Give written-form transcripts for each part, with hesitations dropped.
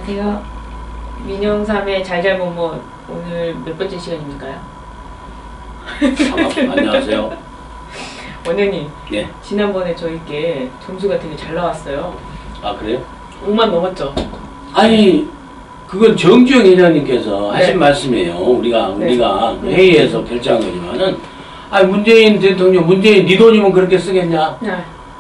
안녕하세요. 민영삼의 잘잘못못 오늘 몇 번째 시간입니까요? 안녕하세요. 원장님, 네. 지난번에 저희께 점수가 되게 잘 나왔어요. 아 그래요? 5만 넘었죠? 아니 그건 정주영 회장님께서 네. 하신 말씀이에요. 우리가 네. 회의에서 결정한 거지만은 문재인 대통령 문재인 네 돈이면 그렇게 쓰겠냐? 네.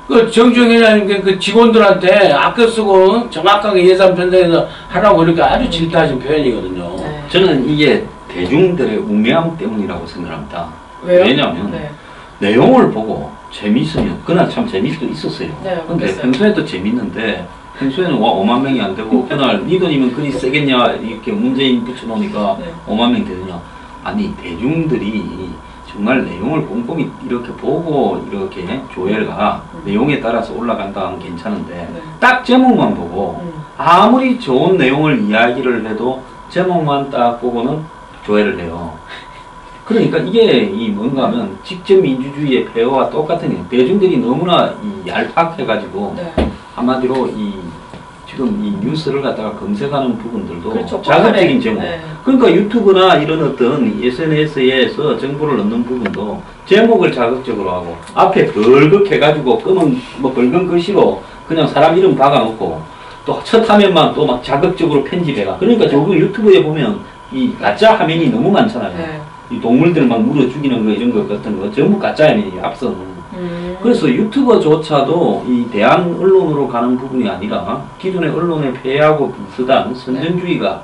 그 정주영 회장님께 그 직원들한테 아껴 쓰고 정확하게 예산 편성해서 하라고 이렇게 아주 질타하신 표현이거든요. 네. 저는 이게 대중들의 우매함 때문이라고 생각합니다. 왜요? 왜냐하면 네. 내용을 보고 재미있으면 그날 참 재미있을 수 있었어요. 네, 근데 그랬어요. 평소에도 재밌는데 평소에는 와 5만 명이 안 되고 그날 네 돈이면 그리 세겠냐 이렇게 문재인 붙여놓으니까 네. 5만 명 되느냐. 아니 대중들이 정말 내용을 꼼꼼히 이렇게 보고 이렇게 조회가 내용에 따라서 올라간다 하면 괜찮은데 네. 딱 제목만 보고 아무리 좋은 내용을 이야기를 해도 제목만 딱 보고는 조회를 해요. 그러니까 이게 뭔가 하면 직접 민주주의의 폐허와 똑같은 게 대중들이 너무나 얄팍해가지고 네. 한마디로 지금 이 뉴스를 갖다가 검색하는 부분들도 그렇죠. 자극적인 제목. 네. 그러니까 유튜브나 이런 어떤 SNS에서 정보를 넣는 부분도 제목을 자극적으로 하고 앞에 벌겋게 해가지고 검은 붉은 글씨로 그냥 사람 이름 박아놓고 또 첫 화면만 또 막 자극적으로 편집해가. 그러니까 저거 유튜브에 보면 이 가짜 화면이 너무 많잖아요. 네. 이 동물들 막 물어 죽이는 거 이런 것 같은 거 전부 가짜 화면이에요. 앞서는. 그래서 유튜버조차도 이 대한 언론으로 가는 부분이 아니라 기존의 언론의 폐하고 비슷한 선전주의가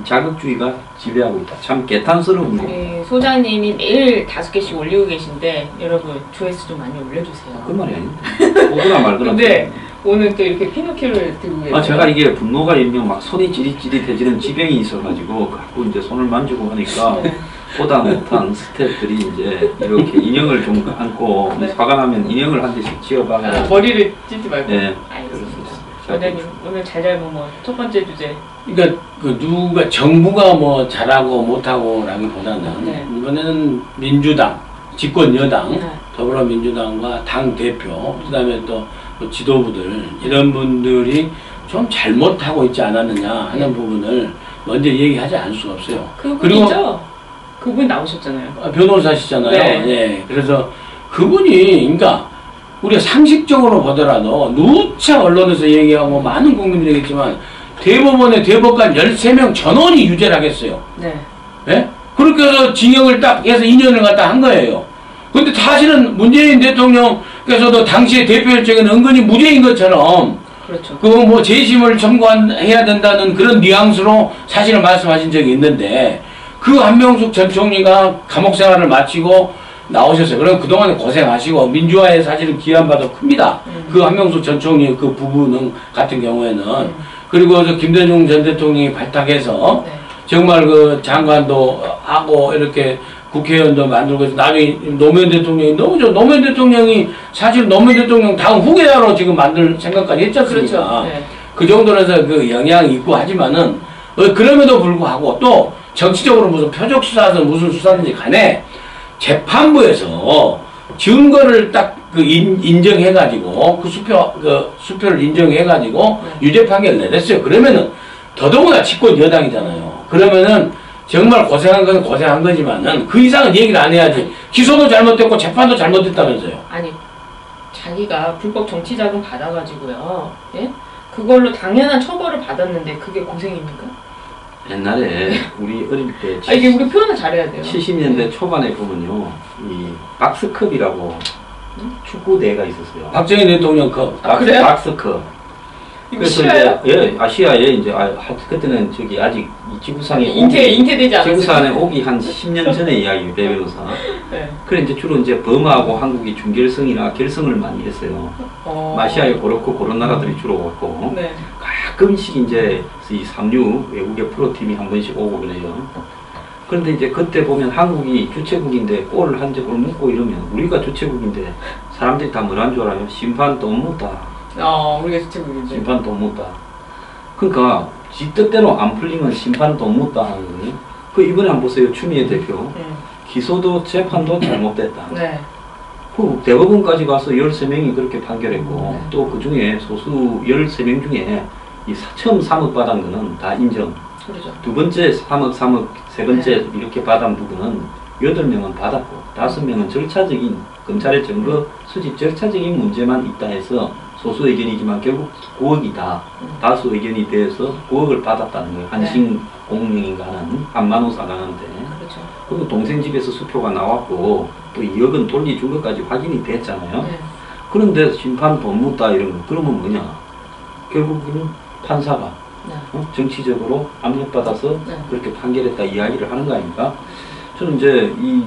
자극주의가 지배하고 있다. 참 개탄스러운 거. 우리 소장님이 매일 5개씩 올리고 계신데 여러분 조회수 좀 많이 올려주세요. 그 말이 아닌데. 오거나 말거나. 근데 오늘 또 이렇게 피노키오를 들고 계세요. 제가 이게 분노가 있면 막 손이 찌릿찌릿해지는 지병이 있어가지고 갖고 이제 손을 만지고 하니까 네. 보다 못한 스태프들이 이제 이렇게 인형을 좀 안고 네. 화가 나면 인형을 한 대씩 지어박아. 머리를 찢지 말고. 네. 알겠습니다. 원장님 오늘 잘잘못못 첫 번째 주제. 그러니까 누가 정부가 뭐 잘하고 못하고라기보다는 네. 이번에는 민주당 집권 여당 네. 더불어민주당과 당 대표 그다음에 또 지도부들 이런 분들이 좀 잘못하고 있지 않았느냐 하는 부분을 먼저 얘기하지 않을 수가 없어요. 그분이죠? 그분 나오셨잖아요. 변호사시잖아요. 네. 예. 그래서 그분이 그러니까 우리가 상식적으로 보더라도 누차 언론에서 얘기하고 많은 국민들이 얘기했지만 대법원의 대법관 13명 전원이 유죄를 하겠어요. 네. 예? 그렇게 해서 징역을 딱 해서 2년을 갖다 한 거예요. 근데 사실은 문재인 대통령께서도 당시에 대표 결정은 은근히 무죄인 것처럼 그렇죠. 그 뭐 재심을 청구해야 된다는 그런 뉘앙스로 사실은 말씀하신 적이 있는데 그 한명숙 전 총리가 감옥 생활을 마치고 나오셨어요. 그럼 그동안에 고생하시고 민주화에 사실은 기여한 바도 큽니다. 그 한명숙 전 총리 그 부부는 같은 경우에는 그리고 저 김대중 전 대통령이 발탁해서 네. 정말 그 장관도 하고 이렇게 국회의원도 만들고 해서 나중에 노무현 대통령이 너무 좋아. 노무현 대통령이 사실 노무현 대통령 다음 후계자로 지금 만들 생각까지 했지 않습니까? 그렇죠. 네. 그 정도로서 그 영향이 있고 하지만은 그럼에도 불구하고 또 정치적으로 무슨 표적 수사든 무슨 수사든지 간에 재판부에서 증거를 딱 그 인정해가지고 그 수표를 인정해가지고 유죄 판결을 내렸어요. 그러면은 더더구나 집권 여당이잖아요. 그러면은 정말 고생한 건 고생한 거지만은 그 이상은 얘기를 안 해야지. 기소도 잘못됐고 재판도 잘못됐다면서요. 아니 자기가 불법 정치 자금 받아가지고요. 예? 그걸로 당연한 처벌을 받았는데 그게 고생입니까? 옛날에 우리 어릴 때 이게 우리 표현을 잘해야 돼요. 70년대 초반에 보면요, 이 박스컵이라고 축구 대회가 있었어요. 박정희 대통령 그래요? 박스컵. 그래서 싫어요? 이제 아시아에 이제 그때는 저기 아직 이 지구상에 잉태되지 않았어요. 지구상에 오기 한 10년 전의 이야기예요, 배 변호사. 네. 그래 이제 주로 이제 버마하고 한국이 준결승이나 결승을 많이 했어요. 아시아에 그렇고 그런 나라들이 주로 왔고. 네. 가끔씩 이제 이 삼류 외국의 프로팀이 한 번씩 오고 그래요. 그런데 이제 그때 보면 한국이 주최국인데 골을 한 적을 묻고 이러면 우리가 주최국인데 사람들이 다 뭐라는 줄 알아요? 심판 돈 묻다. 우리가 주최국인데. 심판 돈 묻다. 그러니까 지 뜻대로 안 풀리면 심판 돈 묻다 하는 거예요. 그 이번에 한번 보세요. 추미애 대표. 기소도 재판도 잘못됐다. 네. 그 대법원까지 가서 13명이 그렇게 판결했고 또 그 중에 소수 13명 중에 처음 3억 받은 거는 다 인정. 그렇죠. 두 번째 3억, 세 번째 이렇게 받은 부분은 8명은 받았고 5명은 절차적인 검찰의 증거 수집 절차적인 문제만 있다 해서 소수 의견이지만 결국 9억이다. 다수 의견이 돼서 9억을 받았다는 거예요. 한신 공무인가는 한만호 사장한테. 그렇죠. 그리고 동생 집에서 수표가 나왔고 또 2억은 돌려준 것까지 확인이 됐잖아요. 그런데 심판 돈 묻다 이런 거 그러면 뭐냐? 결국은 판사가 정치적으로 압력받아서 그렇게 판결했다 이야기를 하는 거 아닙니까? 저는 이제 이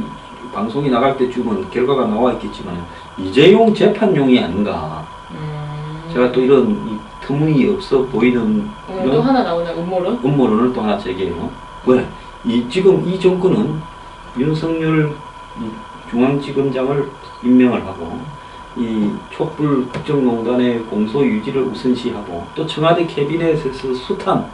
방송이 나갈 때쯤은 결과가 나와 있겠지만 이재용 재판용이 아닌가. 제가 또 이런 이 터무니없어 보이는 또 하나 나오네. 음모론을 또 하나 제기해요. 왜? 지금 이 정권은 윤석열 중앙지검장을 임명을 하고 이 촛불 국정농단의 공소 유지를 우선시하고 또 청와대 캐비넷에서 숱한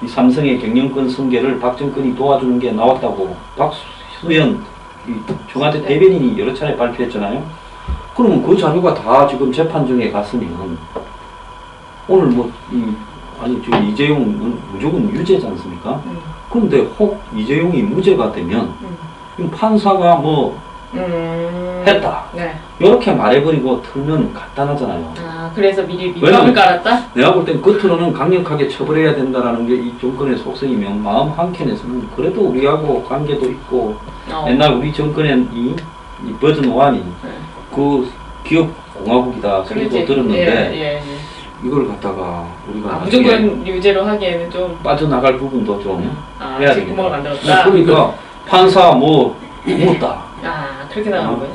이 삼성의 경영권 승계를 박정권이 도와주는 게 나왔다고 박수현 이 청와대 대변인이 여러 차례 발표했잖아요. 그러면 그 자료가 다 지금 재판정에 갔으면 오늘 뭐 아니 지금 이재용은 무조건 유죄지 않습니까? 그런데 혹 이재용이 무죄가 되면 판사가 뭐 했다. 이렇게 말해버리고 틀면 간단하잖아요. 그래서 미리 밑밥을 깔았다? 내가 볼 땐 겉으로는 강력하게 처벌해야 된다라는 게 이 정권의 속성이면 마음 한켠에서는 그래도 우리하고 관계도 있고 옛날 우리 정권의 이 버전 1이 그 기업 공화국이다 소리도 들었는데 이걸 갖다가 우리가 무조건 유죄로 하기에는 좀 빠져나갈 부분도 좀 해야 되겠다. 구멍을 만들었다. 그러니까 판사 뭐 묻다. 그렇게 나가는 거예요?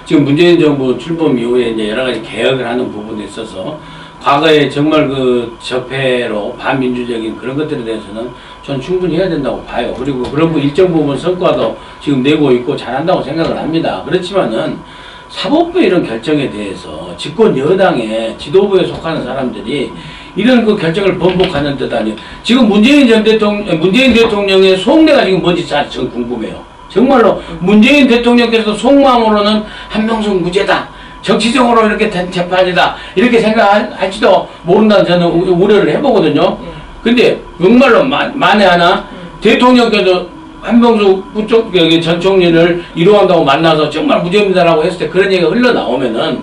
지금 문재인 정부 출범 이후에 이제 여러 가지 개혁을 하는 부분에 있어서 과거에 정말 그 적폐로 반민주적인 그런 것들에 대해서는 전 충분히 해야 된다고 봐요. 그리고 그런 일정 부분 성과도 지금 내고 있고 잘한다고 생각을 합니다. 그렇지만은 사법부 이런 결정에 대해서 집권 여당의 지도부에 속하는 사람들이 이런 그 결정을 번복하는 듯 아니에요. 지금 문재인 대통령의 속내가 지금 뭔지 잘 궁금해요. 정말로 문재인 대통령께서 속마음으로는 한명숙 무죄다. 정치적으로 이렇게 된 재판이다. 이렇게 생각할지도 모른다는 저는 우려를 해보거든요. 근데 정말로 만에 하나 대통령께서 한명숙 전 총리를 위로한다고 만나서 정말 무죄입니다라고 했을 때 그런 얘기가 흘러나오면은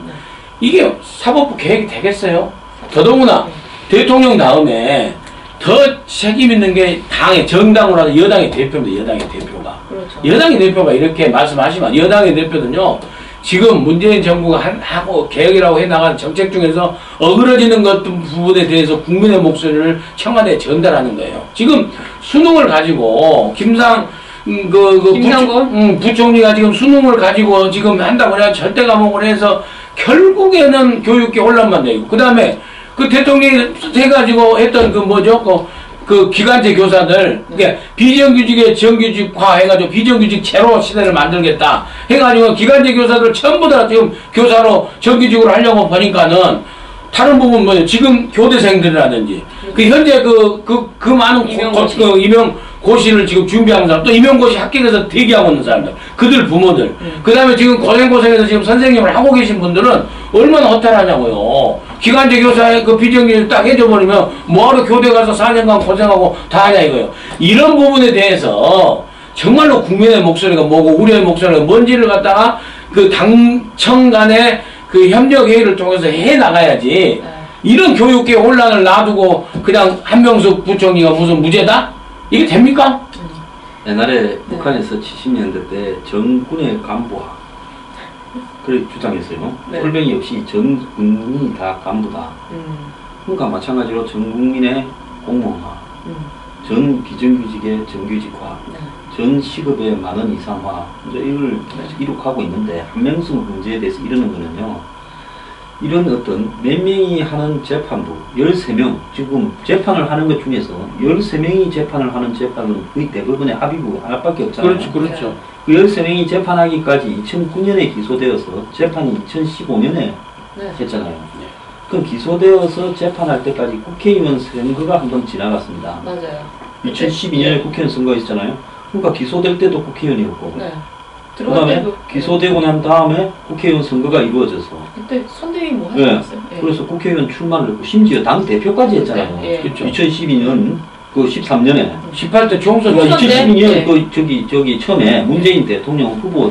이게 사법부 개혁이 되겠어요? 더더구나 대통령 다음에 더 책임 있는 게 정당으로 하는 여당의 대표입니다. 여당의 대표가. 그렇죠. 여당의 대표가 이렇게 말씀하시면 여당의 대표는요. 지금 문재인 정부가 하고 개혁이라고 해나가는 정책 중에서 어그러지는 것 부분에 대해서 국민의 목소리를 청와대에 전달하는 거예요. 지금 수능을 가지고 김상곤 부총리가 지금 수능을 가지고 지금 한다고 해야 절대 과목을 해서 결국에는 교육계 혼란만 되고 그 다음에 그 대통령이 해가지고 했던 그 기간제 교사들, 그러니까 비정규직의 정규직화 해가지고 비정규직 제로 시대를 만들겠다 해가지고 기간제 교사들 전부 다 지금 교사로 정규직으로 하려고 보니까는 다른 부분 뭐예요? 지금 교대생들이라든지 그 현재 그 많은 임용고시를 지금 준비하는 사람 또 임용고시 합격해서 대기하고 있는 사람들 그들 부모들 그 다음에 지금 고생해서 지금 선생님을 하고 계신 분들은 얼마나 허탈하냐고요. 기간제 교사의 그 비정규직 딱 해줘버리면 뭐하러 교대 가서 4년간 고생하고 다 하냐 이거예요. 이런 부분에 대해서 정말로 국민의 목소리가 뭐고 우리의 목소리가 뭔지를 갖다가 그 당청 간의 그 협력회의를 통해서 해나가야지 이런 교육계 혼란을 놔두고 그냥 한명숙 부총리가 무슨 무죄다? 이게 됩니까? 옛날에 북한에서 70년대 때 정군의 간부화 그렇게 주장했어요. 꼴뱅이 없이 전 국민이 다 간부다. 그러니까 마찬가지로 전 국민의 공무원화, 전 비정규직의 정규직화, 전 시급의 만원 이상화 이제 이걸 이룩하고 있는데 한명숙 문제에 대해서 이러는 거는요. 이런 어떤 몇 명이 하는 재판부 13명 지금 재판을 하는 것 중에서 13명이 재판을 하는 재판은 거의 대부분의 합의부 하나밖에 없잖아요. 그렇죠. 그 13명이 재판하기까지 2009년에 기소되어서 재판이 2015년에 했잖아요. 그럼 기소되어서 재판할 때까지 국회의원 선거가 한 번 지나갔습니다. 맞아요. 2012년에 국회의원 선거 있잖아요. 그러니까 기소될 때도 국회의원이었고 그 다음에 기소되고 난 다음에 국회의원 선거가 이루어져서 그때 선대위 뭐 하셨어요? 그래서 국회의원 출마를 했고 심지어 당 대표까지 했잖아요. 예. 그렇죠. 2012년 그 13년에 18대 총선 2012년 네. 그 저기 처음에 문재인 대통령 후보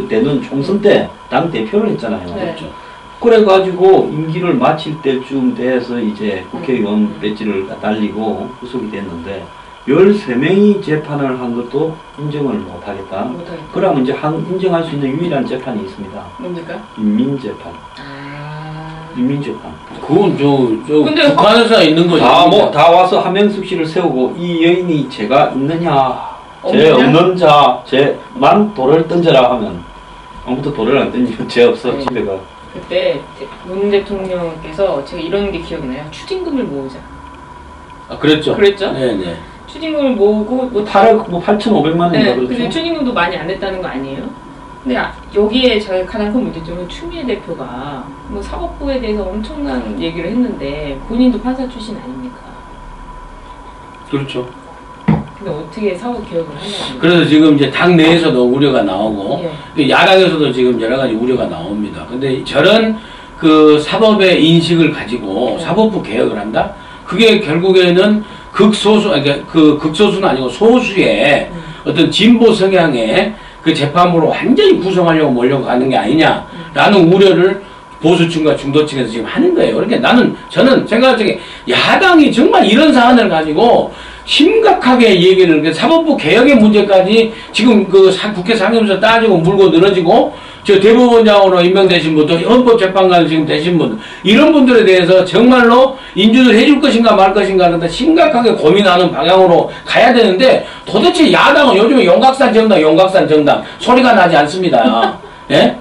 때는 총선 때 당 대표를 했잖아요. 네. 그렇죠. 그래가지고 임기를 마칠 때쯤 돼서 이제 국회의원 배지를 달리고 구속이 됐는데 13명이 재판을 한 것도 인정을 못하겠다. 못하겠다. 그러면 이제 인정할 수 있는 유일한 재판이 있습니다. 뭡니까? 인민재판. 아. 인민재판. 그건 근데 북한에서 있는 거죠. 다 와서 한명숙 씨를 세우고 이 여인이 죄가 있느냐, 죄 없느냐? 없는 자, 죄만 돌을 던져라 하면 아무도 돌을 안 던지면 죄 없어. 네. 집에 가. 그때 문 대통령께서 제가 이런 게 기억이 나요. 추징금을 모으자. 아, 그랬죠. 그랬죠? 네네. 추징금을 모으고 뭐 8억 8,500만 원인가 네, 그렇죠. 근데 추징금도 많이 안 냈다는 거 아니에요? 근데 여기에 제가 가장 큰 문제점은 추미애 대표가 뭐 사법부에 대해서 엄청난 얘기를 했는데 본인도 판사 출신 아닙니까? 그렇죠. 근데 어떻게 사법 개혁을 하냐고. 그래서 지금 이제 당 내에서도 우려가 나오고 예. 야당에서도 지금 여러 가지 우려가 나옵니다. 근데 저런 그 사법의 인식을 가지고 사법부 개혁을 한다? 그게 결국에는 극소수, 그러니까 그 극소수는 아니고 소수의 어떤 진보 성향의 그 재판부로 완전히 구성하려고 몰려고 하는 게 아니냐라는 우려를 보수층과 중도층에서 지금 하는 거예요. 그러니까 저는 생각할 적에 야당이 정말 이런 사안을 가지고 심각하게 얘기를, 사법부 개혁의 문제까지 지금 그 국회 상임위에서 따지고 물고 늘어지고, 저 대법원장으로 임명되신 분도 헌법재판관 지금 되신 분, 이런 분들에 대해서 정말로 인준을 해줄 것인가 말 것인가를 심각하게 고민하는 방향으로 가야 되는데, 도대체 야당은 요즘에 용각산 정당 소리가 나지 않습니다. 예?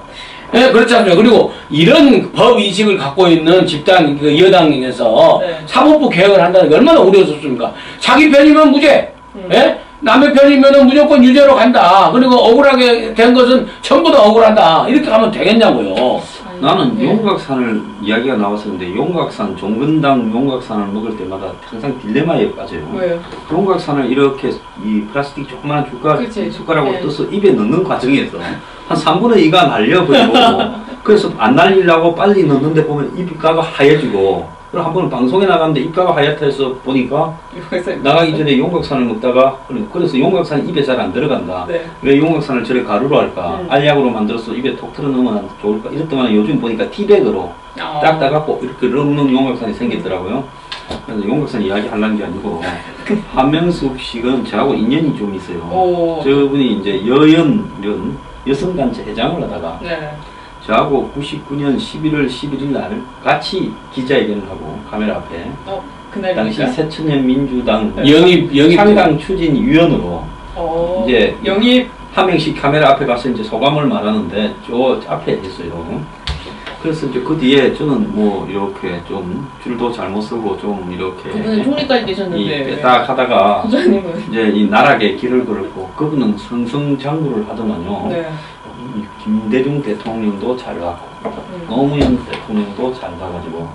예, 그렇지 않습니까? 그리고 이런 법 인식을 갖고 있는 집단, 그 여당에서 네. 사법부 개혁을 한다는 게 얼마나 우려스럽습니까? 자기 편이면 무죄, 예? 남의 편이면 무조건 유죄로 간다. 그리고 억울하게 된 것은 전부 다 억울하다. 이렇게 가면 되겠냐고요. 나는 네. 용각산을 이야기가 나왔었는데 용각산, 종근당 용각산을 먹을 때마다 항상 딜레마에 빠져요. 왜요? 용각산을 이렇게 이 플라스틱 조그마한 그치. 숟가락으로 네. 떠서 입에 넣는 과정에서 한 3분의 2가 날려버리고 그래서 안 날리려고 빨리 넣는데 보면 입가가 하얘지고, 그럼 한 번은 방송에 나갔는데 입가가 하얗다 해서 보니까 나가기 전에 용각산을 먹다가, 그래서 용각산이 입에 잘 안 들어간다. 네. 왜 용각산을 저래 가루로 할까? 알약으로 만들어서 입에 톡 틀어 넣으면 좋을까? 이랬더니 요즘 보니까 티백으로 딱 따갖고 이렇게 넣는 용각산이 생기더라고요. 그래서 용각산 이야기 하려는 게 아니고 한명숙 씨는 저하고 인연이 좀 있어요. 오. 저분이 이제 여성단체 회장을 하다가 네. 저하고 99년 11월 11일 날 같이 기자회견을 하고 카메라 앞에 당시 그날입니까? 새천년 민주당 영입 창당 추진위원으로 이제 영입 한 명씩 카메라 앞에 가서 이제 소감을 말하는데 저 앞에 했어요. 그래서 이제 그 뒤에 저는 뭐 이렇게 좀 줄도 잘못 서고 좀 이렇게 그분은 총리까지 되셨는데 딱 하다가 부장님은 이제 이 나락의 길을 걸었고, 그분은 승승장구를 하더만요. 네. 김대중 대통령도 잘 가고 노무현 대통령도 잘 가가지고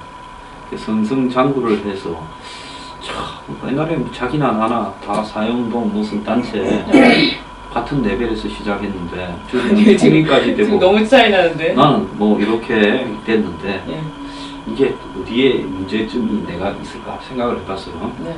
승승장구를 해서 참 옛날에 자기나 나나 다 사회운동 무슨 단체 같은 레벨에서 시작했는데 저는 총리까지 되고 지금 너무 차이 나는데. 나는 뭐 이렇게 됐는데 예. 이게 어디에 문제점이 내가 있을까 생각을 해봤어요. 네.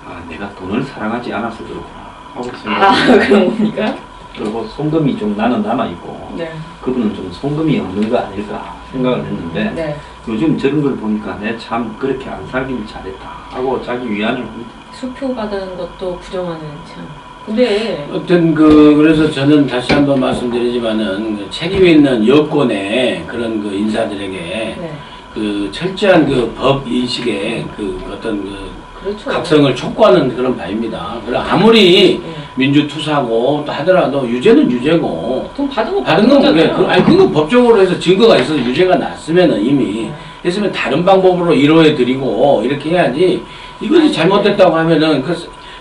아, 내가 돈을 사랑하지 않아서 그렇구나 하고 아 생각을 그런 겁니까? 그리고 송금이 좀 나는 남아있고 네. 그분은 좀 송금이 없는 거 아닐까 생각을 했는데 네. 요즘 저런 걸 보니까 내 참 그렇게 안 살길 잘했다 하고 자기 위안을 합니다. 수표 받은 것도 부정하는 참. 근데 어떤 그래서 저는 다시 한번 말씀드리지만은 그 책임 있는 여권의 그런 그 인사들에게 네. 그 철저한 그 법 인식의 그 어떤 그 그렇죠. 각성을 촉구하는 그런 바입니다. 그래 아무리 민주투사고 또 하더라도 유죄는 유죄고 돈 받은 거 받은 건 그래. 아니 그거 법적으로 해서 증거가 있어서 유죄가 났으면은 이미 했으면 다른 방법으로 이루어 드리고 이렇게 해야지. 이것이 잘못됐다고 하면은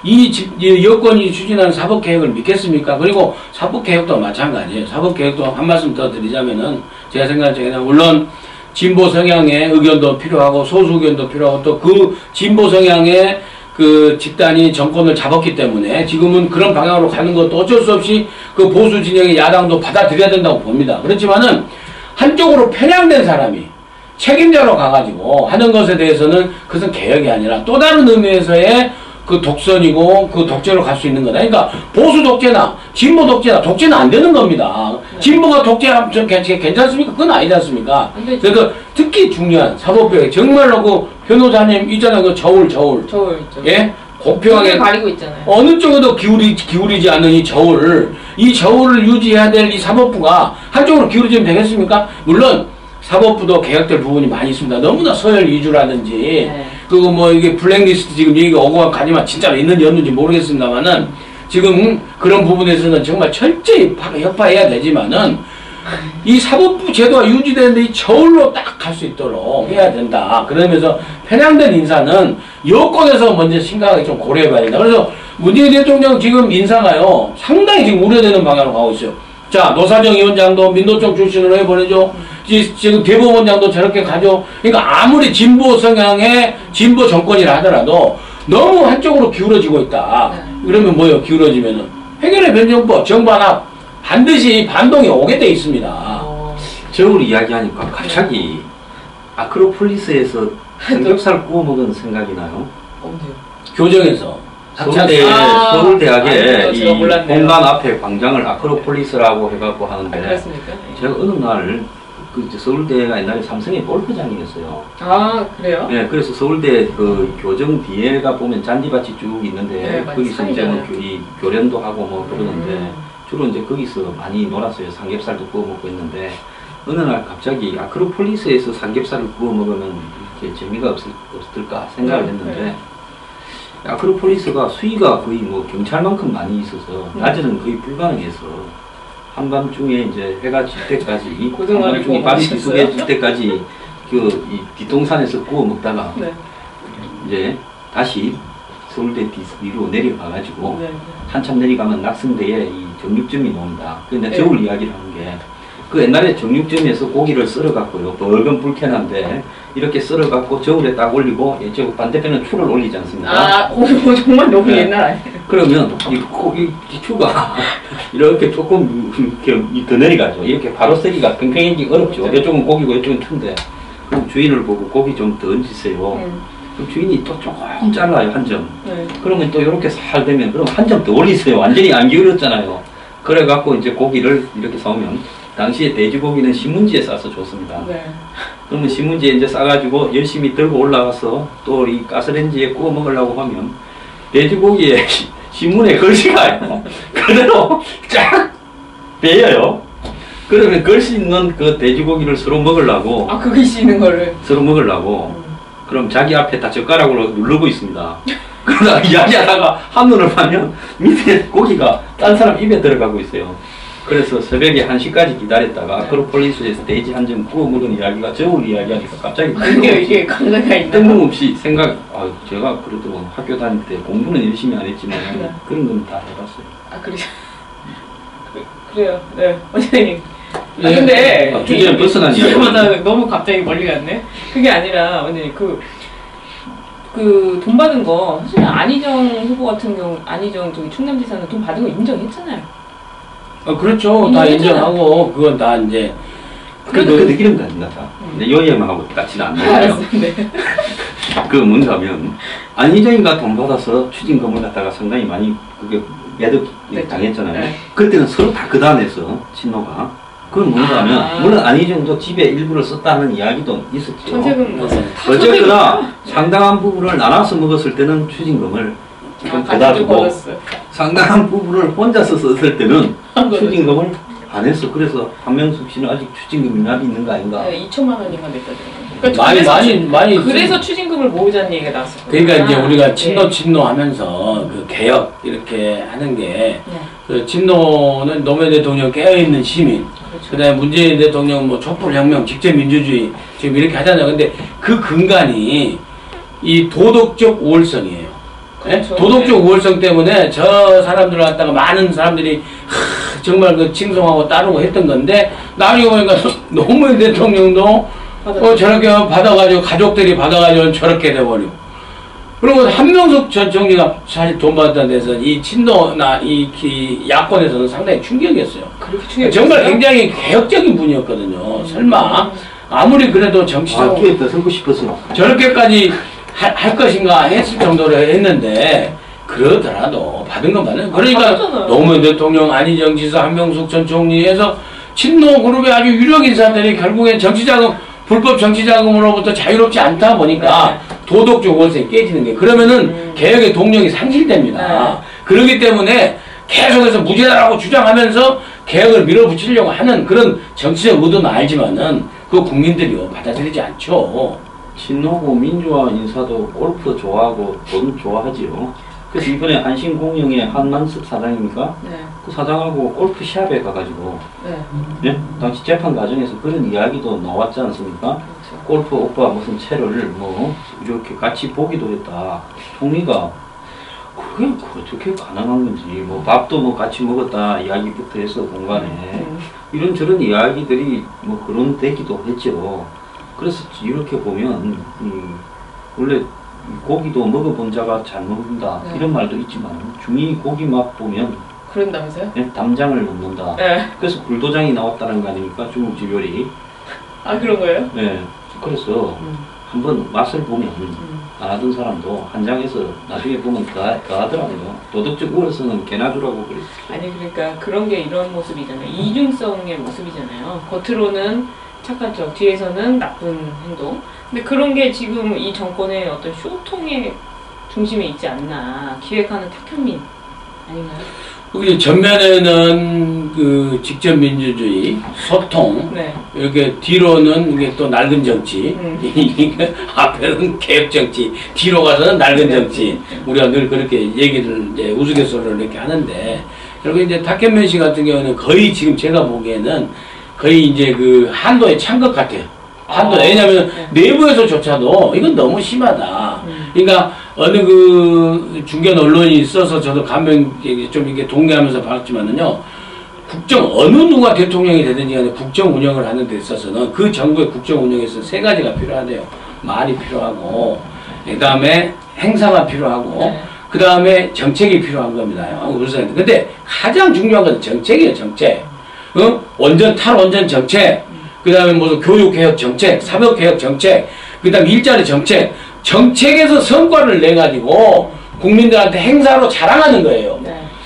이 여권이 추진하는 사법개혁을 믿겠습니까? 그리고 사법개혁도 마찬가지예요. 사법개혁도 한 말씀 더 드리자면은 제가 생각할 적에는 물론 진보 성향의 의견도 필요하고 소수 의견도 필요하고 또 그 진보 성향의 그 집단이 정권을 잡았기 때문에 지금은 그런 방향으로 가는 것도 어쩔 수 없이 그 보수 진영의 야당도 받아들여야 된다고 봅니다. 그렇지만은 한쪽으로 편향된 사람이 책임자로 가가지고 하는 것에 대해서는 그것은 개혁이 아니라 또 다른 의미에서의 그 독선이고 그 독재로 갈 수 있는 거다. 그러니까 보수 독재나 진보 독재나 독재는 안 되는 겁니다. 진보가 독재하면 괜찮습니까? 그건 아니지 않습니까? 그래서 특히 중요한 사법개혁 정말로 그 변호사님 있잖아요. 그 저울 있죠. 예? 공평하게 가리고 있잖아요. 어느 쪽에도 기울이지 않는 이 저울을 유지해야 될 이 사법부가 한쪽으로 기울어지면 되겠습니까? 물론 사법부도 개혁될 부분이 많이 있습니다. 너무나 서열 위주라든지 네. 그리고 뭐 이게 블랙리스트 지금 얘기가 오고 가지만 진짜로 있는지 없는지 모르겠습니다만은 지금 그런 부분에서는 정말 철저히 협파해야 되지만은 이 사법부 제도가 유지되는데 이 저울로 딱 갈 수 있도록 해야 된다. 그러면서 편향된 인사는 여권에서 먼저 심각하게 좀 고려해봐야 된다. 그래서 문재인 대통령 지금 인사가요 상당히 지금 우려되는 방향으로 가고 있어요. 자, 노사정 위원장도 민노총 출신으로 해버리죠. 지금 대법원장도 저렇게 가죠. 그러니까 아무리 진보 성향의 진보 정권이라 하더라도 너무 한쪽으로 기울어지고 있다. 그러면 뭐예요? 기울어지면은 해결의 변정법, 정반합 반드시 반동이 오게 돼 있습니다. 저울 이야기하니까 갑자기 아크로폴리스에서 삼겹살 구워 먹은 생각이 나요. 언제요? 교정에서 서울대학의 이 공간 앞에 광장을 아크로폴리스라고 해갖고 하는데 그렇습니까? 제가 어느 날 그 서울대가 옛날에 삼성의 골프장이었어요. 아, 그래요? 네, 그래서 서울대 그 교정 뒤에가 보면 잔디밭이 쭉 있는데 거기서 이제 뭐 교련도 하고 뭐 그러는데 주로 이제 거기서 많이 놀았어요. 삼겹살도 구워 먹고 있는데 어느 날 갑자기 아크로폴리스에서 삼겹살을 구워 먹으면 이렇게 재미가 없을까 생각을 했는데 아크로폴리스가 수위가 거의 뭐 경찰만큼 많이 있어서 낮에는 거의 불가능해서 한밤중에 이제 해가 질 때까지 한밤중에 밤이 비수해질 때까지 그 이 뒷동산에서 구워 먹다가 이제 다시 서울대 위로 내려가가지고 한참 내려가면 낙성대에 이 정육점이 나온다. 근데 저울 이야기를 하는 게 그 옛날에 정육점에서 고기를 썰어갖고요. 붉은 불쾌한데 이렇게 썰어갖고 저울에 딱 올리고 저 반대편은 추를 올리지 않습니까? 아, 정말 너무 옛날 아니에요? 그러면 이 고기 추가 이렇게 조금 이렇게 더 내려가죠. 이렇게 바로 썰기가 팽팽해지기 어렵죠. 이쪽은 고기고 이쪽은 추인데 그럼 주인을 보고 고기 좀 더 얹으세요. 그럼 주인이 또 조금 잘라요, 한 점. 그러면 또 이렇게 살 되면 그럼 한 점 더 올리세요. 완전히 안 기울었잖아요. 그래갖고 이제 고기를 이렇게 사오면 당시에 돼지고기는 신문지에 싸서 줬습니다. 그러면 신문지에 이제 싸가지고 열심히 들고 올라가서 또 이 가스레인지에 구워 먹으려고 하면 돼지고기에 신문에 글씨가 그대로 쫙 베여요. 그러면 글씨 있는 그 돼지고기를 서로 먹으려고 그 글씨 있는 거를 서로 먹으려고 그럼 자기 앞에 다 젓가락으로 누르고 있습니다. 그러다가 이야기하다가 한눈을 파면 밑에 고기가 딴 사람 입에 들어가고 있어요. 그래서 새벽에 1시까지 기다렸다가 아크로폴리스에서 돼지 한 점 구워 먹은 이야기가 저울 이야기하니까 갑자기 이게 강자가 있나? 뜬금없이 제가 그래도 학교 다닐 때 공부는 열심히 안 했지만 그런 건 다 해봤어요. 그래요. 네, 원장님. 근데 주제는 벗어난 이야기. 너무 갑자기 멀리 갔네. 그게 아니라 원장님 그 돈 받은 거 사실 안희정 후보 같은 경우 안희정 저기 충남지사는 돈 받은 거 인정했잖아요. 그렇죠. 다 인정하고 그건 다 이제 그 느끼는 거 아닌가 다. 근데 요예만하고 같지는 않나요? 그 뭔가면 안희정이가 돈 받아서 추징금을 갖다가 상당히 많이 그게 매듭 당했잖아요. 그때는 서로 다 그단에서 친노가 그건 뭔가면 물론 안희정도 집에 일부를 썼다는 이야기도 있었죠. 전세금 어쨌거나 상당한 부분을 나눠서 먹었을 때는 추징금을 좀 받아주고 상당한 부분을 혼자서 썼을 때는 추징금을 안 했어. 그래서 한명숙 씨는 아직 추징금 미납이 있는 거 아닌가? 2천만 원인가 냈다더라고요. 많이 그래서 추징금을 모으자는 얘기가 나왔어요. 그러니까 이제 우리가 친노 하면서 그 개혁 이렇게 하는 게 그 친노는 노무현 대통령 깨어있는 시민, 그다음에 문재인 대통령 뭐 촛불혁명, 직접민주주의 지금 이렇게 하잖아요. 근데 그 근간이 이 도덕적 우월성이에요. 그렇죠. 도덕적 우월성 때문에 저 사람들을 갖다가 많은 사람들이 정말 그 칭송하고 따르고 했던 건데 나중에 보니까 노무현 대통령도 저렇게 받아가지고 가족들이 받아가지고 저렇게 돼버리고 그리고 한명숙 전 총리가 사실 돈 받았다는 데서 이 친노나 이 야권에서는 상당히 충격이었어요. 정말 굉장히 개혁적인 분이었거든요. 설마 아무리 그래도 정치적으로 기회 더 쓰고 싶어서. 저렇게까지 할 것인가 했을 정도로 했는데 그러더라도 받은 건 받는. 그러니까 받았잖아요. 노무현 대통령, 안희정 지사, 한명숙 전 총리에서 친노 그룹의 아주 유력 인사들이 결국엔 정치자금 불법 정치자금으로부터 자유롭지 않다 보니까 도덕적 원칙이 깨지는 게 그러면은 개혁의 동력이 상실됩니다. 그렇기 때문에 계속해서 무죄라고 주장하면서 개혁을 밀어붙이려고 하는 그런 정치적 의도는 알지만은 그 국민들이 받아들이지 않죠. 친노고 민주화 인사도 골프 좋아하고 돈 좋아하지요. 그래서 이번에 안신공영의 한만석 사장입니까? 네. 그 사장하고 골프 시합에 가가지고 네. 네? 당시 재판 과정에서 그런 이야기도 나왔지 않습니까? 그렇죠. 골프 오빠 무슨 채를 뭐 이렇게 같이 보기도 했다. 총리가 그게 어떻게 가능한 건지 뭐 밥도 뭐 같이 먹었다 이야기부터 해서 공간에 이런저런 이야기들이 뭐 그런 되기도 했죠. 그래서 이렇게 보면 원래 고기도 먹어본 자가 잘 먹는다 이런 말도 있지만 중이 고기 맛 보면 그런다면서요? 네, 담장을 넣는다. 네. 그래서 불도장이 나왔다는 거 아닙니까? 중국집 요리. 아 그런 거예요? 네. 그래서 한번 맛을 보면 안 하던 사람도 한 장에서 나중에 보면 다 하더라고요. 도덕적 우월성은 개나 주라고 그랬어요. 아니 그러니까 그런 게 이런 모습이잖아요. 이중성의 모습이잖아요. 겉으로는 착한 척, 뒤에서는 나쁜 행동. 근데 그런 게 지금 이 정권의 어떤 쇼통의 중심에 있지 않나. 기획하는 탁현민 아닌가요? 우리 전면에는 그 직접 민주주의, 소통, 네. 이렇게 뒤로는 이게 또 낡은 정치, 앞에는 개혁 정치, 뒤로 가서는 낡은 정치. 우리가 늘 그렇게 얘기를 이제 우스갯소리로 이렇게 하는데, 그리고 이제 탁현민 씨 같은 경우는 거의 지금 제가 보기에는 거의 이제 그 한도에 찬 것 같아요. 한도. 왜냐면 내부에서조차도 이건 너무 심하다. 그러니까 어느 그 중견 언론이 있어서 저도 감명 좀 이렇게 동의하면서 봤지만은요. 국정 어느 누가 대통령이 되든지 간에 국정 운영을 하는 데 있어서는 그 정부의 국정 운영에서 세 가지가 필요하대요. 말이 필요하고, 그 다음에 행사가 필요하고, 그 다음에 정책이 필요한 겁니다. 근데 가장 중요한 건 정책이에요, 정책. 원전 탈원전 정책, 그 다음에 무슨 교육개혁 정책, 사법개혁 정책, 그 다음에 일자리 정책, 정책에서 성과를 내가지고 국민들한테 행사로 자랑하는 거예요.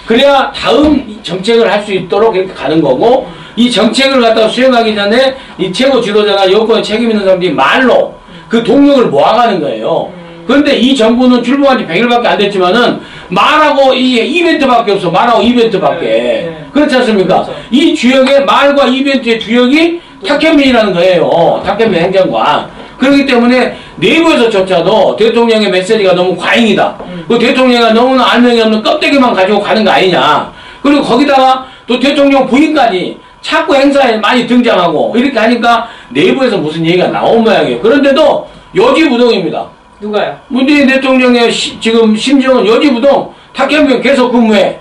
그래야 다음 정책을 할 수 있도록 이렇게 가는 거고, 이 정책을 갖다가 수행하기 전에 이 최고 지도자나 여권에 책임 있는 사람들이 말로 그 동력을 모아가는 거예요. 그런데 이 정부는 출범한 지 100일밖에 안 됐지만은 말하고 이게 이벤트밖에 없어. 말하고 이벤트밖에. 그렇지 않습니까? 그렇죠. 이 주역의 말과 이벤트의 주역이 탁현민이라는 거예요. 탁현민 행정관. 그렇기 때문에 내부에서조차도 대통령의 메시지가 너무 과잉이다. 그 대통령이 너무나 알맹이 없는 껍데기만 가지고 가는 거 아니냐. 그리고 거기다가 또 대통령 부인까지 자꾸 행사에 많이 등장하고 이렇게 하니까 내부에서 무슨 얘기가 나온 모양이에요. 그런데도 여지부동입니다. 누가요? 문재인 대통령의 지금 심정은 여지부동. 탁현민 계속 근무해.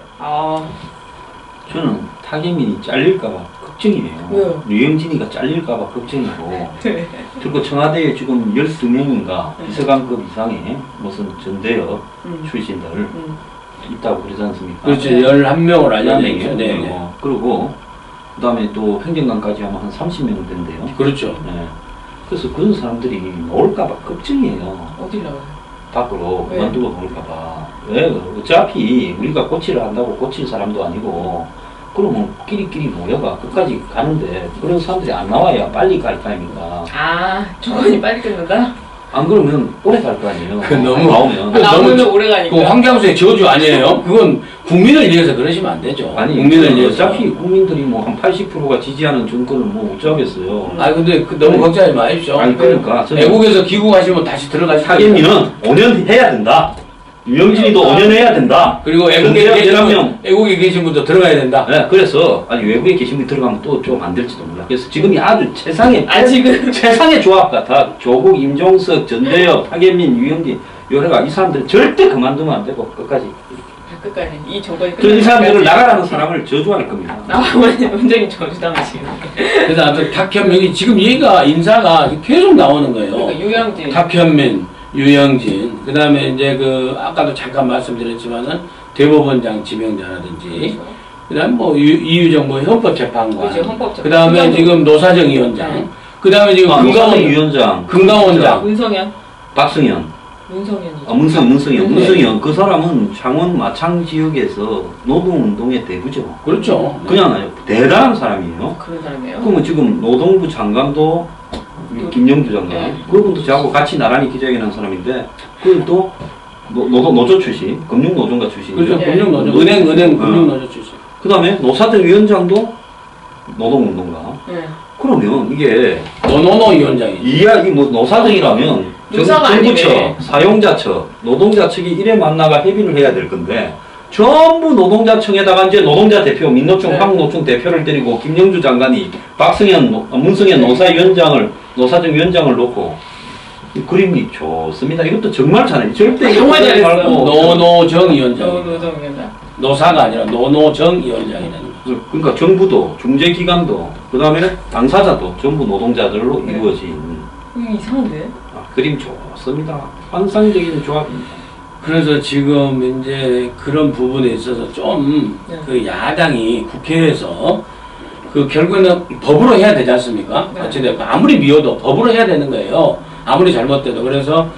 저는 탁현민이 잘릴까봐 걱정이에요. 왜요? 류영진이가 잘릴까봐 걱정이고. 그리고 청와대에 지금 12명인가 비서관급 이상의 무슨 전대협 출신들 있다고 그러지 않습니까? 그렇지. 11명을 알려내죠. 네. 그리고 그 다음에 또 행정관까지 하면 한 30명 된대요. 그렇죠. 네. 그래서 그런 사람들이 나올까봐 걱정이에요. 어디 나와요? 밖으로 왜? 그만두고 나올까봐. 왜? 어차피 우리가 고치를 한다고 고칠 사람도 아니고, 그러면 끼리끼리 모여가 끝까지 가는데 그런 사람들이 안 나와야 빨리 갈 거 아닙니까? 조건이 빨리 끝난다? 안 그러면 오래 갈 거 아니에요. 그 너무 나오면. 나오면 오래 가니까. 그 황장수의 저주 아니에요? 그건 국민을 위해서 그러시면 안 되죠. 아니, 국민을 위해서. 어차피 국민들이 뭐 한 80%가 지지하는 정권을 뭐 어쩌겠어요. 근데 너무 걱정하지 마십시오. 아니, 그러니까. 외국에서 귀국하시면 다시 들어가시면 탁현민은 5년 해야 된다. 유영진이도 5년 해야 된다. 그리고 외국에 계신 분도 들어가야 된다. 네, 그래서 아니 외국에 계신 분이 들어가면 또 좀 안 될지도 몰라. 그래서 지금이 아주 최상의 최상의 조합 같아. 조국, 임종석, 전대협, 탁현민, 유영진 요래가 이 사람들 절대 그만두면 안 되고 끝까지. 이 정권이 그 이 사람들을 나가라는 사람을 저주할 겁니다. 원장님 저주당하시는. 그래서 아무튼 탁현민이 지금 얘가 인사가 계속 나오는 거예요. 그러니까 유영진, 탁현민, 유영진, 그 다음에 이제 그 아까도 잠깐 말씀드렸지만은 대법원장 지명자라든지, 그렇죠. 그 다음 뭐 이유정 뭐 헌법재판관, 그렇죠, 헌법재판관. 그 다음에 지금 노사정 위원장, 그 다음에 지금 노사정 위원장, 금강원장, 문성현. 박승현, 문성현이죠. 문성현 그 사람은 창원 마창 지역에서 노동운동의 대부죠. 그렇죠. 그냥 대단한 사람이에요. 그런 사람이에요. 그러면 지금 노동부 장관도 김영주 장관, 네. 그분도 저하고 같이 나란히 기자회견한 사람인데 그것도 노조 출신, 금융노동가 출신이죠. 그렇죠. 네. 금융노조, 은행 금융노조 출신. 그 다음에 노사정 위원장도 노동운동가. 네. 그러면 이게 노노노 위원장이. 이야기 뭐 노사정이라면 노사가 정부 측, 아니네. 사용자 측, 노동자 측이 이래 만나가 협의를 해야 될 건데 전부 노동자 층에다가 이제 노동자 대표, 민노총, 네. 한국노총 대표를 때리고 김영주 장관이 문성현 노사위원장을 노사정위원장을 놓고 이 그림이 좋습니다. 이것도 정말 잘해. 절대 정말 이거 잘했어. 말고 노노정 위원장. 노동위원장. 노사가 아니라 노노정 위원장이라는 거죠. 그러니까 정부도 중재기관도 그 다음에 당사자도 전부 노동자들로 네. 이루어진 이상한데? 그림 좋습니다. 환상적인 조합입니다. 그래서 지금 이제 그런 부분에 있어서 좀 네. 그 야당이 국회에서 그 결국에는 법으로 해야 되지 않습니까? 네. 어찌됐건 아무리 미워도 법으로 해야 되는 거예요. 아무리 잘못돼도. 그래서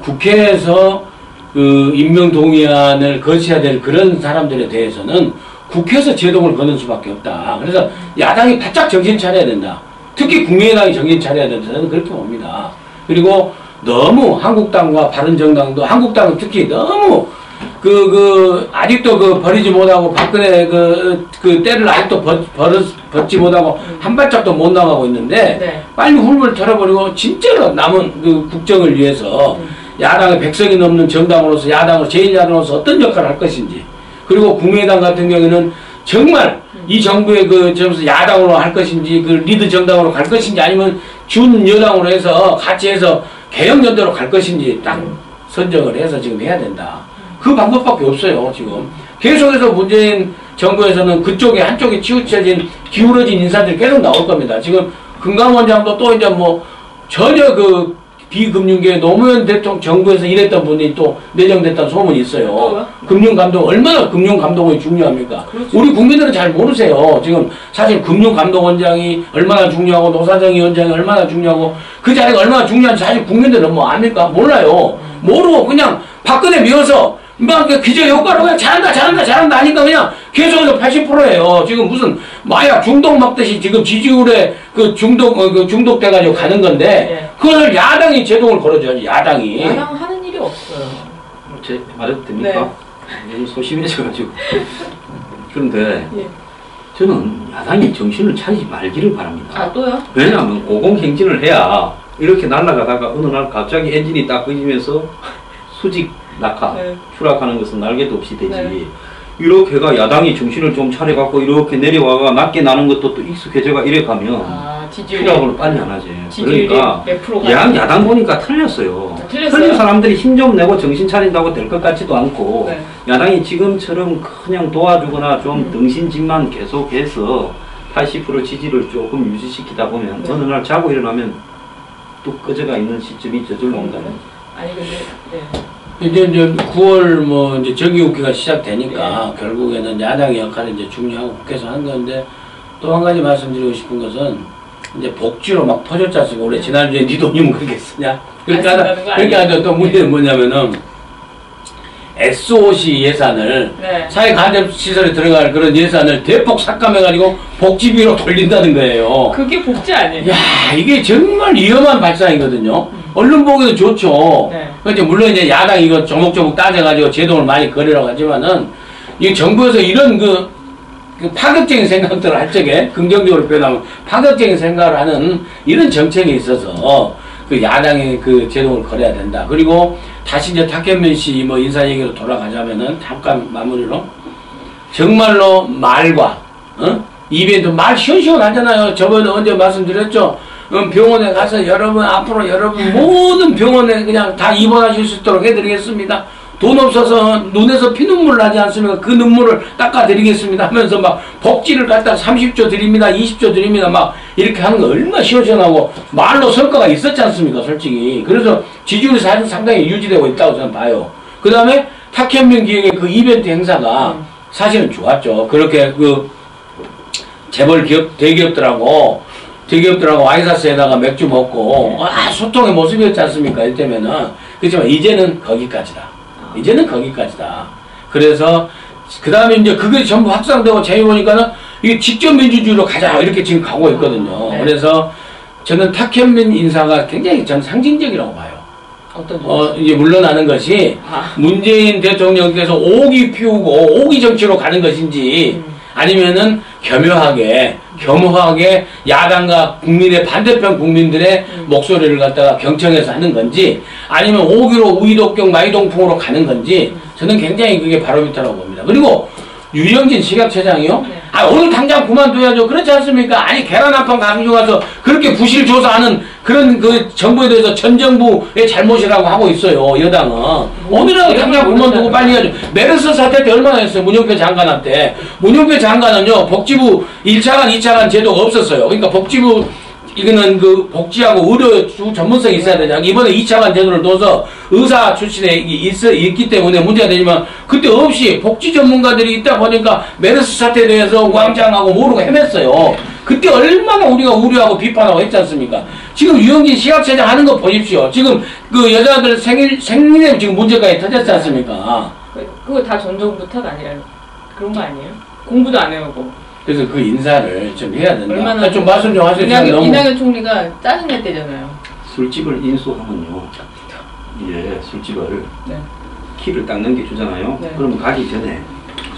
국회에서 그 임명동의안을 거쳐야 될 그런 사람들에 대해서는 국회에서 제동을 거는 수밖에 없다. 그래서 야당이 바짝 정신 차려야 된다. 특히 국민의당이 정신 차려야 된다. 저는 그렇게 봅니다. 그리고 너무 한국당과 바른정당도, 한국당은 특히 너무 아직도 버리지 못하고 박근혜 때를 아직도 벗지 못하고 한 발짝도 못 나가고 있는데 네. 빨리 훌물 털어버리고 진짜로 남은 그 국정을 위해서 야당의 백성이 넘는 정당으로서 야당으로 제1야당으로서 어떤 역할을 할 것인지, 그리고 국민의당 같은 경우에는 정말 이 정부의 점에서 야당으로 할 것인지 리드 정당으로 갈 것인지 아니면 준 여당으로 해서 같이 해서 개혁연대로 갈 것인지 딱 선정을 해서 지금 해야 된다. 그 방법밖에 없어요. 지금 계속해서 문재인 정부에서는 그쪽에 한쪽에 치우쳐진 기울어진 인사들이 계속 나올 겁니다. 지금 금강원장도 또 이제 뭐 전혀 비금융계 노무현 대통령 정부에서 일했던 분이 또 내정됐다는 소문이 있어요. 금융감독, 얼마나 금융감독원이 중요합니까? 그렇죠. 우리 국민들은 잘 모르세요. 지금 사실 금융감독원장이 얼마나 중요하고 노사정위원장이 얼마나 중요하고 그 자리가 얼마나 중요한지 사실 국민들은 뭐 압니까? 몰라요. 모르고 그냥 박근혜 미워서 막 기저효과로 그냥 잘한다 하니까 그냥 계속해서 80%예요. 지금 무슨 마약 중독 먹듯이 지금 지지율에 중독돼가지고 가는 건데, 네. 그걸 야당이 제동을 걸어줘야지, 야당이. 야당 하는 일이 없어요. 제 말해도 됩니까? 너무 소심해져가지고. 그런데 예. 저는 야당이 정신을 차리지 말기를 바랍니다. 아, 또요? 왜냐하면 고공행진을 해야 이렇게 날아가다가 어느 날 갑자기 엔진이 딱 꺼지면서 수직 낙하, 네. 추락하는 것은 날개도 없이 되지. 네. 이렇게가 야당이 정신을 좀 차려갖고 이렇게 내려와가 낮게 나는 것도 또 익숙해져가 이래 가면 지지율. 추락을 빨리 안 하지. 지지율이 그러니까 몇 프로가 야당 보니까 틀렸어요. 틀렸어요? 틀린 사람들이 힘 좀 내고 정신 차린다고 될 것 같지도 않고, 네. 야당이 지금처럼 그냥 도와주거나 좀 등신짓만 계속해서 80% 지지를 조금 유지시키다 보면 네. 어느 날 자고 일어나면 또 꺼져가 있는 시점이 저절로 온다는 거죠. 아니 근데 네. 이제 9월 이제 정기국회가 시작되니까 결국에는 야당의 역할이 이제 중요하고 국회에서 하는 건데, 또 한 가지 말씀드리고 싶은 것은 이제 복지로 막 터졌지 않습니까? 원래 지난주에 네 돈이면 그렇게 쓰냐? 그러니까 또 문제는 뭐냐면은 SOC 예산을 네. 사회간접시설에 들어갈 그런 예산을 대폭 삭감해가지고 복지비로 돌린다는 거예요. 그게 복지 아니에요? 야, 이게 정말 위험한 발상이거든요. 언론 보기도 좋죠. 네. 그렇죠. 물론 이제 야당이 이거 조목조목 따져가지고 제동을 많이 걸으라고 하지만은, 이 정부에서 이런 그 파격적인 생각들을 할 적에, 긍정적으로 표현하면 파격적인 생각을 하는 이런 정책에 있어서 그 야당의 그 제동을 걸어야 된다. 그리고 다시 이제 탁현민 씨 인사 얘기로 돌아가자면은 잠깐 마무리로, 정말로 말과 이벤트 말 시원시원하잖아요. 저번에 언제 말씀드렸죠. 병원에 가서 여러분 앞으로 여러분 모든 병원에 그냥 다 입원하실 수 있도록 해드리겠습니다. 돈 없어서 눈에서 피눈물 나지 않습니까? 그 눈물을 닦아드리겠습니다 하면서 막 복지를 갖다 30조 드립니다, 20조 드립니다, 막 이렇게 하는 거 얼마나 시원시원하고 말로 성과가 있었지 않습니까? 솔직히. 그래서 지지율이 사실 상당히 유지되고 있다고 저는 봐요. 그 다음에 탁현민 기획의 그 이벤트 행사가 사실은 좋았죠. 그렇게 재벌 기업, 대기업들하고 대기업들하고 와이사스에다가 맥주 먹고 소통의 모습이었지 않습니까? 이때면은. 그렇지만 이제는 거기까지다. 이제는 거기까지다. 그래서 그 다음에 이제 그게 전부 확산되고 재미 보니까는 이게 직접 민주주의로 가자 이렇게 지금 가고 있거든요. 네. 그래서 저는 탁현민 인사가 굉장히 전 상징적이라고 봐요. 어떤 이제 물러나는 것이 문재인 대통령께서 오기 피우고 오기 정치로 가는 것인지 아니면은 겸허하게 야당과 국민의 반대편 국민들의 목소리를 갖다가 경청해서 하는 건지 아니면 오기로 우이독경 마이동풍으로 가는 건지 저는 굉장히 그게 바로미터라고 봅니다. 그리고 유영진 식약처장이요? 네. 오늘 당장 그만둬야죠. 그렇지 않습니까? 아니 계란 한 판 가지고 가서 그렇게 부실 조사하는 그런 그 정부에 대해서 전 정부의 잘못이라고 하고 있어요. 여당은. 오늘은 당장 그만두고 빨리 해야죠. 메르스 사태 때 얼마나 했어요? 문영표 장관한테. 문영표 장관은요. 복지부 1차관, 2차관 제도가 없었어요. 그러니까 복지부 이거는 그 복지하고 의료 전문성이 있어야 되냐. 이번에 2차관 제도를 둬서 의사 출신에 있기 때문에 문제가 되지만 그때 없이 복지 전문가들이 있다 보니까 메르스 사태에 대해서 왕장하고 모르고 헤맸어요. 그때 얼마나 우리가 우려하고 비판하고 했지 않습니까? 지금 유영진 식약처장 하는 거 보십시오. 지금 그 여자들 생리에 지금 문제까지 터졌지 않습니까? 그거 다 전 정부 탓 아니라 그런 거 아니에요? 공부도 안 해오고. 그래서 그 인사를 좀 해야 된다. 얼마나 좀 말씀 좀 하세요. 이낙연 총리가 짜증냈대잖아요. 술집을 인수하면요. 이제 술집을 네. 키를 딱 넘겨주잖아요. 네. 그러면 가기 전에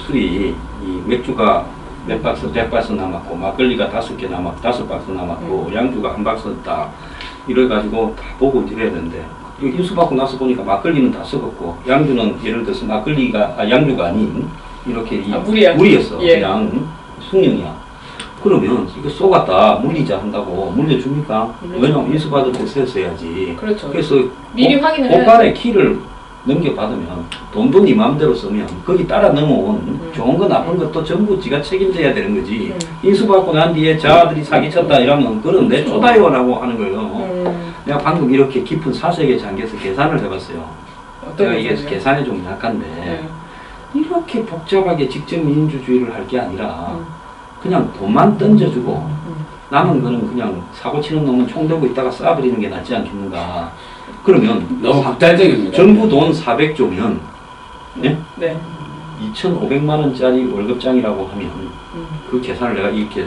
술이 이 맥주가 몇 박스, 100박스 남았고 막걸리가 5개 남았고 5박스 남았고 양주가 1박스 딱 이래가지고 다 보고 이래야 되는데 인수받고 나서 보니까 막걸리는 다 썩었고 양주는 예를 들어서 양주가 아닌 이렇게 물이었어. 예. 그냥 숙련이야. 그러면 이거 쏘갔다 물리자 한다고 물려줍니까? 왜냐면 인수받을 때 썼어야지. 그렇죠. 그래서 미리 확인을 고간에 키를 넘겨받으면 돈도 네 마음대로 쓰면 거기 따라 넘어온 좋은 거 나쁜 것도 전부 지가 책임져야 되는 거지. 인수받고 난 뒤에 자아들이 사기쳤다 이러면 그건 내 쪼다요라고 하는 거예요. 내가 방금 이렇게 깊은 사색에 잠겨서 계산을 해봤어요. 내가 이게 계산에 좀 약한데 이렇게 복잡하게 직접 민주주의를 할 게 아니라 그냥 돈만 던져주고 남은 거는 그냥 사고 치는 놈은 총 들고 있다가 쏴버리는 게 낫지 않겠는가. 그러면 너무 극단적입니다. 정부 돈 400조면 네? 네. 2,500만 원짜리 월급장이라고 하면 그 계산을 내가 이렇게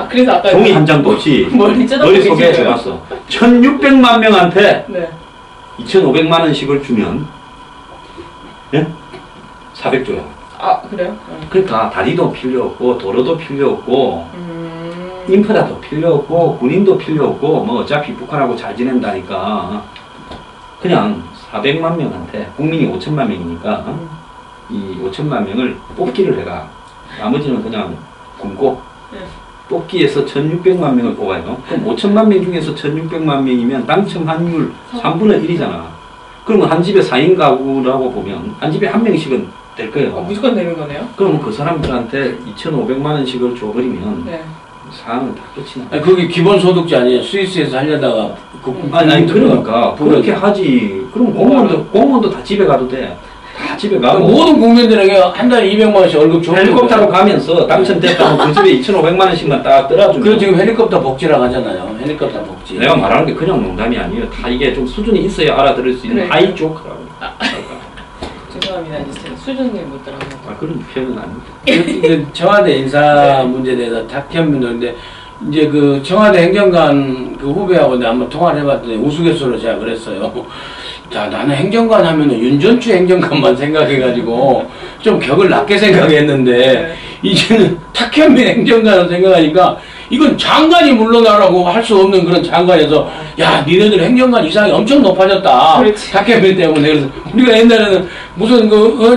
그래서 아까 종이 한 장도 없이 머릿속에 해봤어. 1,600만 명한테 네. 2,500만 원씩을 주면 예? 400조야. 그래요? 그러니까 다리도 필요 없고 도로도 필요 없고 인프라도 필요 없고 군인도 필요 없고 뭐 어차피 북한하고 잘 지낸다니까 그냥 400만 명한테 국민이 5천만 명이니까 이 5천만 명을 뽑기를 해가 나머지는 그냥 굶고 뽑기에서 1,600만 명을 뽑아요. 그럼 5천만 명 중에서 1,600만 명이면 당첨 확률 3분의 1이잖아. 그러면 한 집에 4인 가구라고 보면 한 집에 한 명씩은 될 거예요. 무조건 되는 거네요? 그러면 그 사람들한테 2,500만 원씩을 줘버리면 네. 사안은 다 끝이 나. 그게 기본소득제 아니에요? 스위스에서 하려다가 아니 그러니까 그렇게 하지. 그럼 공무원도 다 집에 가도 돼. 다 집에 가고 모든 국민들에게 한 달에 200만 원씩 월급 줘. 헬리콥터로 가면서 당첨됐다면 그 집에 2,500만 원씩만 딱 떨어주면. 그래 지금 헬리콥터 복지라고 하잖아요. 헬리콥터 복지. 내가 말하는 게 그냥 농담이 아니에요. 다 이게 좀 수준이 있어야 알아들을 수 있는 하이 조크라고. 죄송합니다. 이제 제가 수준을 못 따라가고. 그런 표현은 아닙니다. 이제 청와대 인사 문제에 대해서 탁현민인데 이제 그 청와대 행정관 그 후배하고 내가 한번 통화를 해봤더니 우스갯소리로 제가 그랬어요. 자, 나는 행정관 하면은 윤전추 행정관만 생각해가지고 좀 격을 낮게 생각했는데 이제는 탁현민 행정관을 생각하니까 이건 장관이 물러나라고 할 수 없는 그런 장관에서 야, 니네들 행정관 이상이 엄청 높아졌다. 탁현민 때문에. 그래서 우리가 옛날에는 무슨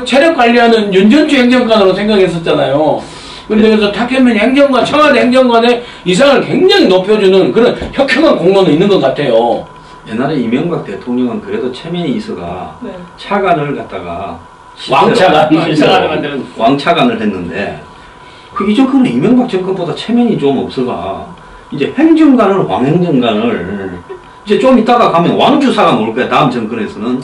체력 관리하는 윤전추 행정관으로 생각했었잖아요. 근데 그래서 탁현민 행정관, 청와대 행정관의 이상을 굉장히 높여주는 그런 혁혁한 공로는 있는 것 같아요. 옛날에 이명박 대통령은 그래도 체면이 있어가 차관을 갖다가 왕차관을 했는데 그 이전까는 이명박 정권보다 체면이 좀 없어가 이제 행정관을 왕행정관을 이제 좀 이따가 가면 왕주사가 나올 거야. 다음 정권에서는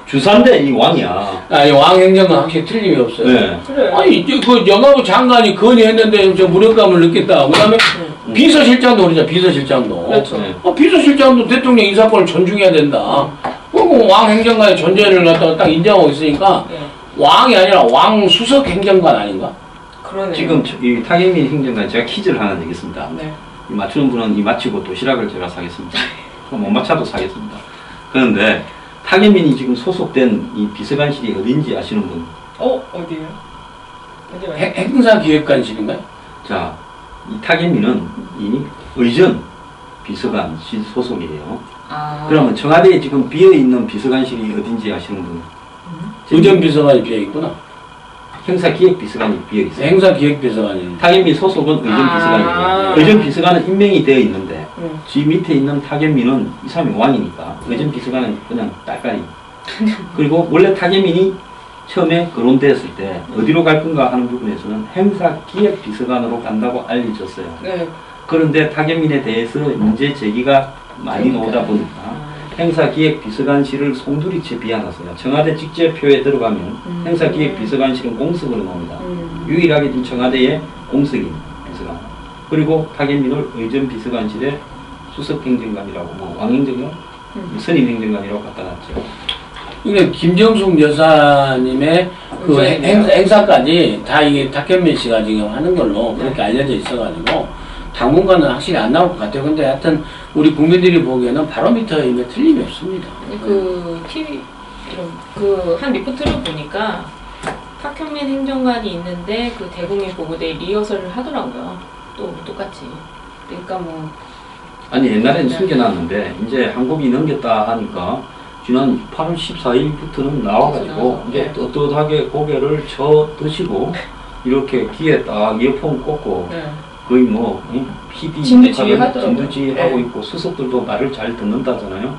주사인데 이 왕이야. 아니 왕행정관 확실히 틀림이 없어요. 네. 그래. 아니 이제 그 영화부 장관이 건의했는데 저 무력감을 느꼈다. 그다음에 비서실장도 그러죠. 비서실장도. 그렇죠. 네. 비서실장도 대통령 인사권을 존중해야 된다. 그리고 왕 행정관의 존재를 갖다가 딱 인정하고 있으니까 네. 왕이 아니라 왕 수석 행정관 아닌가? 그러네요. 지금 이 타계민 행정관 제가 퀴즈를 하나 내겠습니다. 네. 이 맞추는 분은 이 맞히고 도시락을 제가 사겠습니다. 그럼 못 맞춰도 사겠습니다. 그런데 타계민이 지금 소속된 이 비서관실이 어딘지 아시는 분? 어디요? 어디 가요? 행사기획관실인가요? 자, 이 타계민은 이 의전 비서관실 소속이에요. 아. 그러면 청와대에 지금 비어있는 비서관실이 어딘지 아시는 분? 의전비서관이 비어있구나. 행사기획비서관이 비어있어요. 행사기획비서관이. 타계민 소속은 의전비서관이에요. 의전비서관은 임명이 되어 있는데 지 밑에 있는 타계민은 이 사람이 왕이니까 의전비서관은 그냥 딸까리. 그리고 원래 타계민이 처음에 거론되었을 때 어디로 갈 건가 하는 부분에서는 행사기획비서관으로 간다고 알려졌어요. 네. 그런데 타계민에 대해서 문제 제기가 많이 나오다 보니까 행사기획비서관실을 송두리째 비워놨어요. 청와대 직제표에 들어가면 행사기획비서관실은 공석으로 나옵니다. 유일하게 지금 청와대의 공석인 비서관. 그리고 타계민을 의전비서관실의 수석행정관이라고, 왕행정관, 선임행정관이라고 갖다 놨죠. 이게 김정숙 여사님의 그 행사까지 다 이게 탁현민 씨가 지금 하는 걸로 그렇게 알려져 있어가지고 당분간은 확실히 안 나올 것 같아요. 근데 하여튼 우리 국민들이 보기에는 바로미터임에 틀림이 없습니다. 그 TV 그 한 리포트를 보니까 탁현민 행정관이 있는데 그 대국민 보고대 리허설을 하더라고요. 또 똑같이. 그러니까 뭐 아니 옛날에는 숨겨놨는데 이제 한국이 넘겼다 하니까 지난 8월 14일부터는 나와가지고 이제 떳떳하게 고개를 쳐 드시고 이렇게 귀에 딱 이어폰 꽂고 네. 거의 뭐 PD 진두지휘 하더라고요. 진두지휘하고 네. 있고 수석들도 말을 잘 듣는다잖아요.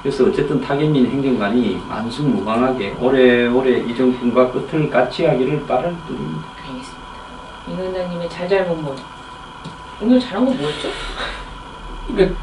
그래서 어쨌든 타계민 행정관이 만수무강하게 오래오래 이 정권과 끝을 같이 하기를 바랄뿐입니다. 알겠습니다. 임 원장님의 잘잘못 뭐 오늘 잘한 건 뭐였죠?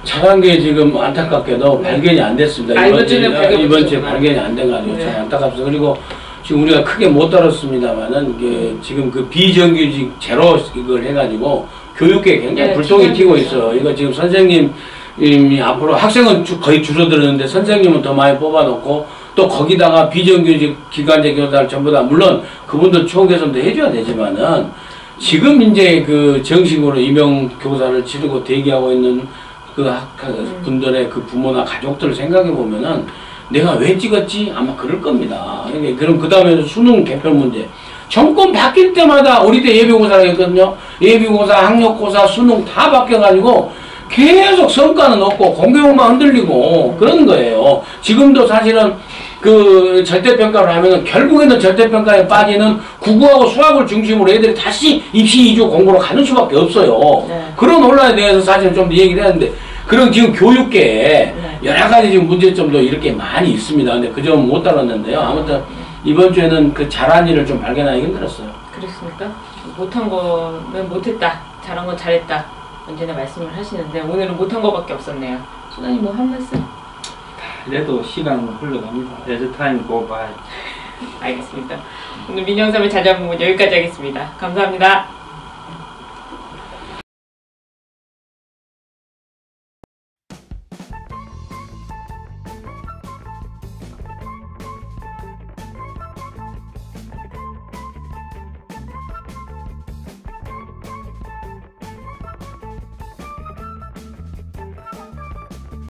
잘한 게 지금 안타깝게도 발견이 안 됐습니다. 이번 주에 발견이 안 돼가지고 참 안타깝습니다. 그리고 지금 우리가 크게 못 다뤘습니다만은 이게 지금 그 비정규직 제로 이걸 해가지고 교육계에 굉장히 불똥이 튀고 있어요. 이거 지금 선생님이 앞으로 학생은 거의 줄어들었는데 선생님은 더 많이 뽑아놓고 또 거기다가 비정규직 기간제 교사를 전부 다 물론 그분들 추후 개선도 해줘야 되지만은 지금 이제 그 정식으로 임용 교사를 치르고 대기하고 있는 그 분들의 그 부모나 가족들을 생각해 보면은 내가 왜 찍었지? 아마 그럴 겁니다. 그럼 그 다음에 수능 개편 문제. 정권 바뀔 때마다 우리 때 예비고사라고 했거든요. 예비고사, 학력고사, 수능 다 바뀌어가지고 계속 성과는 없고 공교육만 흔들리고 그런 거예요. 지금도 사실은 그 절대평가를 하면은 결국에는 절대평가에 빠지는 국어하고 수학을 중심으로 애들이 다시 입시 이주 공부로 가는 수밖에 없어요. 네. 그런 논란에 대해서 사실은 좀 얘기를 했는데 그런 지금 교육계에 여러 가지 지금 문제점도 이렇게 많이 있습니다. 근데 그 점은 못 다뤘는데요. 아무튼 이번 주에는 그 잘한 일을 좀 발견하기 힘들었어요. 그렇습니까? 못한 거는 못했다. 잘한 건 잘했다. 언제나 말씀을 하시는데 오늘은 못한 거밖에 없었네요. 수장님 뭐 한 말씀? 그래도 시간은 흘러갑니다. As time go by. 알겠습니다. 오늘 민영삼의 자자부분 여기까지 하겠습니다. 감사합니다.